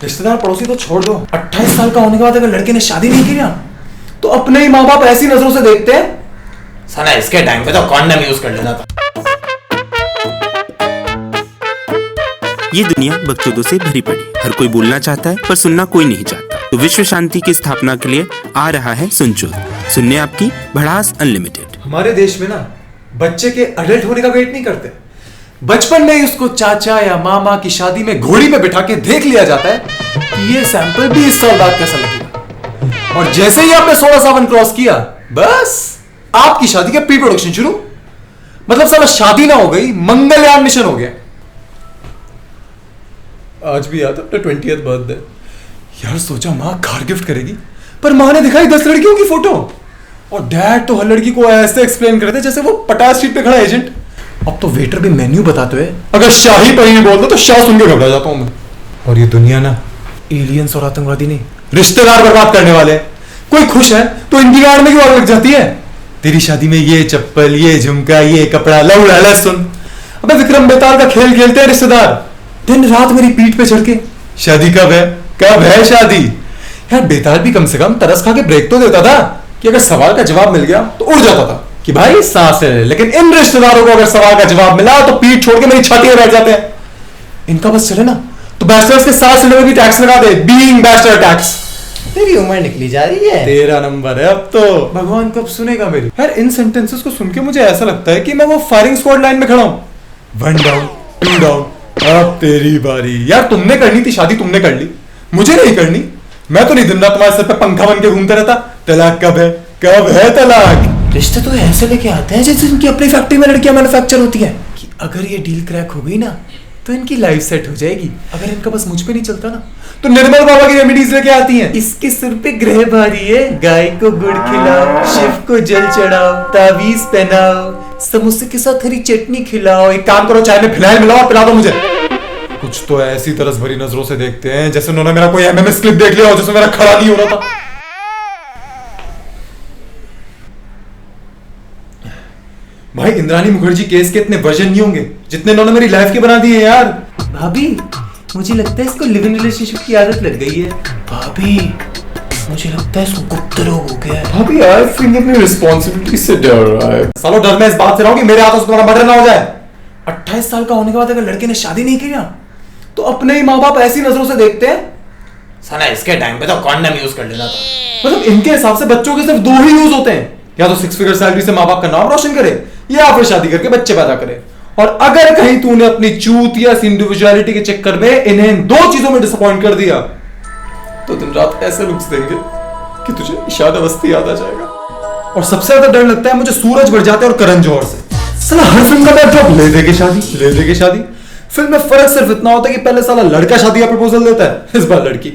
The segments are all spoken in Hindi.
रिश्तेदार पड़ोसी तो छोड़ दो, 28 साल का होने के बाद अगर लड़के ने शादी नहीं की ना तो अपने ही माँ बाप ऐसी नजरों से देखते हैं। साला इसके टाइम पे तो कॉन्डम यूज कर लेना था। ये दुनिया बकचोदों से भरी पड़ी, हर कोई बोलना चाहता है पर सुनना कोई नहीं चाहता। तो विश्व शांति की स्थापना के लिए आ रहा है सुनचोद, सुनने आपकी भड़ास अनलिमिटेड। हमारे देश में ना बच्चे के अडल्ट होने का वेट नहीं करते, बचपन में ही उसको चाचा या मामा की शादी में घोड़ी में बिठा के देख लिया जाता है कि ये सैंपल 20 साल बाद कैसा लगेगा, और जैसे ही आपने 16 सावन क्रॉस किया बस आपकी शादी के प्री प्रोडक्शन शुरू। मतलब साला शादी ना हो गई, मंगलयान मिशन हो गया। आज भी याद अपना 20th बर्थडे, यार सोचा माँ कार गिफ्ट करेगी, पर माँ ने दिखाई 10 लड़कियों की फोटो, और डैड तो हर लड़की को ऐसे एक्सप्लेन करते जैसे वो पटास स्ट्रीट पे खड़ा एजेंट। अब तो वेटर भी मेन्यू बताते हुए अगर शाही पनीर बोल दो तो शाह सुन के घबरा जाता हूं मैं। और ये दुनिया ना एलियंस और आतंकवादी नहीं, रिश्तेदार बर्बाद करने वाले। कोई खुश है तो इनकी गाड़ में क्यों आग लग जाती है? तेरी शादी में ये चप्पल, ये झुमका, ये कपड़ा, लौड़ा सुन। अबे विक्रम बेताल का खेल खेलते हैं रिश्तेदार, दिन रात मेरी पीठ पे चढ़ के शादी कब है, कब है शादी। यार बेताल भी कम से कम तरस खा के ब्रेक तो देता था कि अगर सवाल का जवाब मिल गया तो उड़ जाता था कि भाई सांस ले। लेकिन इन रिश्तेदारों को अगर सवाल का जवाब मिला तो पीठ छोड़ के मेरी छाती में बैठ जाते हैं। इनका बस चले ना तो बैचलर्स के साथ सिलेंडर भी टैक्स लगा दे, बीइंग बैचलर टैक्स। तेरी उम्र निकली जा रही है, तेरा नंबर है अब तो। भगवान कब सुनेगा मेरी? यार इन सेंटेंसेस को सुन के मुझे ऐसा लगता है कि मैं वो फायरिंग स्क्वाड लाइन में खड़ा हूं। 1 डाउन 2 डाउन, अब तेरी बारी। यार तुमने करनी थी शादी, तुमने कर ली, मुझे नहीं करनी। मैं तो नहीं दिन रात तुम्हारे सर पे पंखा बन के घूमता रहता। तलाक कब है, कब है तलाक? रिश्ते तो ऐसे लेके आते हैं जैसे इनकी अपनी फैक्ट्री में लड़कियां मैन्युफैक्चर होती है। कि अगर ये डील क्रैक हो गई ना तो इनकी लाइफ सेट हो जाएगी। अगर इनका बस मुझ पे नहीं चलता ना तो निर्मल बाबा की रेमेडीज लेके आती हैं। इसके सिर पे ग्रह भारी है, गाय को गुड़ खिलाओ, शिव को जल चढ़ाओ, तावीज पहनाओ, समोसे के साथ हरी चटनी खिलाओ। एक काम करो, चाय में फिनाइल मिलाओ और पिला दो मुझे। कुछ तो ऐसी तरस भरी नजरों से देखते हैं जैसे उन्होंने मेरा कोई एमएमएस क्लिप देख लिया हो जिसमें मेरा खड़ा नहीं हो रहा था। भाई इंद्राणी मुखर्जी केस के इतने वर्जन नहीं होंगे जितने इन्होंने मेरी लाइफ के बना दिए यार। भाभी मुझे लगता है इसको लिव इन रिलेशनशिप की आदत लग गई है। भाभी मुझे लगता है इसको गुप्त रोग हो गया है। भाभी आई थिंक अपनी रिस्पांसिबिलिटी से डर रहा है। सालो डर मैं इस बात से रहा हूं कि मेरे हाथों से तुम्हारा मर्डर ना हो जाए। 28 साल का होने के बाद अगर लड़के ने शादी नहीं की ना तो अपने ही माँ बाप ऐसी नजरों से देखते हैं। साला इसके टाइम पे तो कॉन्डम यूज कर लेना था। मतलब इनके हिसाब से बच्चों के सिर्फ 2 ही यूज होते हैं, या तो 6 फिगर सैलरी से माँ बाप का नाम रोशन करे या फिर शादी करके बच्चे पैदा करे। और अगर कहीं तूने अपनी चूत या इंडिविजुअलिटी के चक्कर में इन्हें 2 चीजों में डिसअपॉइंट कर दिया तो दिन रात ऐसे लुक्स देंगे कि तुझे इशाद अवस्थी याद आ जाएगा। और सबसे ज्यादा डर लगता है मुझे सूरज बढ़ और करण जौहर से। साला हर फिल्म का बैकड्रॉप ले दे के शादी, ले दे के शादी। फिल्म में फर्क सिर्फ इतना होता है कि पहले साला लड़का शादी का प्रपोजल देता है, इस बार लड़की।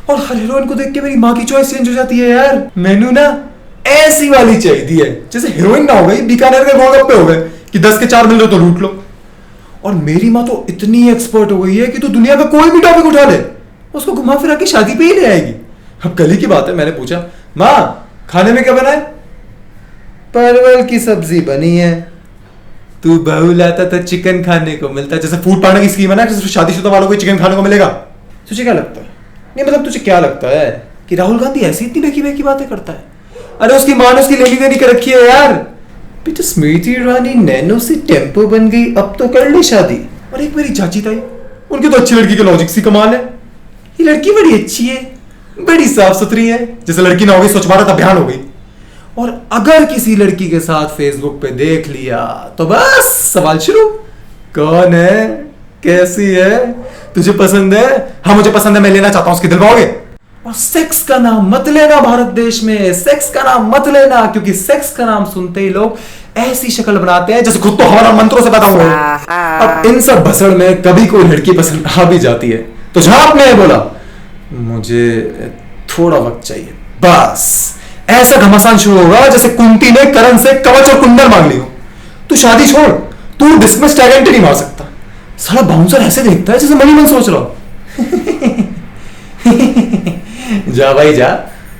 और हर हीरोइन को देख के मेरी माँ की चॉइस चेंज हो जाती है यार। मैनू ना ऐसी वाली चाहिए है जैसे हीरोइन ना हो गई बीकानेर के गोलगप्पे हो गए कि 10 के 4 मिल रहे तो लूट लो। और मेरी माँ तो इतनी एक्सपर्ट हो गई है कि तो दुनिया में कोई भी टॉपिक उठा ले उसको घुमा फिरा के शादी पे ही ले आएगी। अब कल ही की बात है, मैंने पूछा माँ खाने में क्या बना है? परवल की सब्जी बनी है। तू बहू लाता तो चिकन खाने को मिलता। जैसे फूड पार्टनर की स्कीम है ना, जैसे शादीशुदा वालों को चिकन खाने को मिलेगा। तुझे क्या लगता है? नहीं मतलब तुझे क्या लगता है कि राहुल गांधी ऐसी इतनी बेकी बेकी बातें करता है? अरे उसकी मां ने उसकी लेनी देनी कर रखी है यार। बेटा स्मृति ईरानी नैनो से टेम्पो बन गई, अब तो कर ले शादी। और एक मेरी चाची ताई, उनकी तो अच्छी लड़की के लॉजिक सी कमाल है। ये लड़की बड़ी अच्छी है, बड़ी साफ सुथरी है, जैसे लड़की ना होगी स्वच्छ भारत अभियान हो गई। और अगर किसी लड़की के साथ फेसबुक पे देख लिया तो बस सवाल शुरू, कौन है, कैसी है, तुझे पसंद है? हाँ मुझे पसंद है, मैं लेना चाहता हूं, उसकी दिलवाओगे? और सेक्स का नाम मत लेना भारत देश में, सेक्स का नाम मत लेना, क्योंकि सेक्स का नाम सुनते ही लोग ऐसी शक्ल बनाते हैं जैसे खुद तो हमारा मंत्रों से पैदा हुए। अब इन सब भसड़ में कभी कोई लड़की पसंद आ भी जाती है तो झाप में बोला मुझे थोड़ा वक्त चाहिए, बस ऐसा घमासान शुरू होगा जैसे कुंती ने करण से कवच और कुंडल मांग ली हो। तू शादी छोड़, तू डिसमिस टैलेंट नहीं मार सकता। साला बाउंसर ऐसे देखता है जैसे मनी मन सोच रहा हो। जा भाई जा,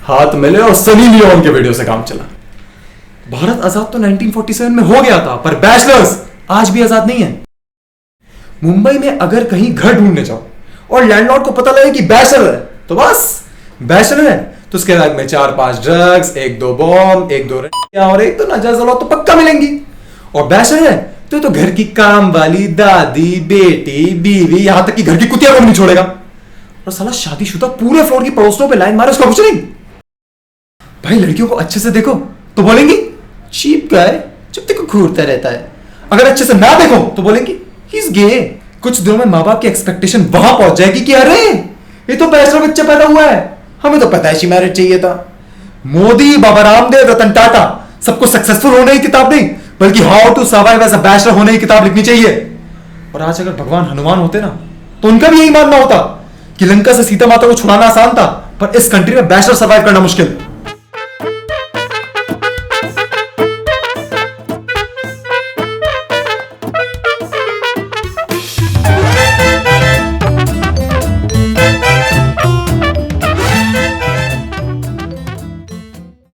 हाथ मिले और सनी लियोन के वीडियो से काम चला। भारत आजाद तो 1947 में हो गया था, पर बैचलर्स आज भी आजाद नहीं है। मुंबई में अगर कहीं घर ढूंढने जाओ और लैंडलॉर्ड को पता लगे कि बैचलर है, तो बस बैचलर है तो उसके बैग में 4-5 ड्रग्स, 1-2 बॉम्ब, 1-2 और एक तो नाजायज औलाद तो पक्का मिलेंगी। और बैचलर है तो घर की काम वाली, दादी, बेटी, बीवी, यहां तक कि घर की कुतिया को भी नहीं छोड़ेगा। और साला शादीशुदा पूरे फ्लोर की पड़ोसियों पे लाइन मारे, उसका कुछ नहीं। भाई लड़कियों को अच्छे से देखो तो बोलेंगी चीप गाय, जब तक घूरता रहता है। अगर अच्छे से ना देखो तो बोलेंगी ही इज गे। कुछ दिनों में माँ बाप की एक्सपेक्टेशन वहां पहुंच जाएगी कि अरे ये तो बैचलर बच्चा पैदा हुआ है, हमें तो पैदाइशी मैरिज चाहिए था। मोदी, बाबा रामदेव, रतन टाटा सबको सक्सेसफुल होने की किताब नहीं बल्कि how to survive as a bachelor होने की किताब लिखनी चाहिए। और आज अगर भगवान हनुमान होते ना तो उनका भी यही मानना होता कि लंका से सीता माता को छुड़ाना आसान था, पर इस कंट्री में बैचलर सर्वाइव करना मुश्किल।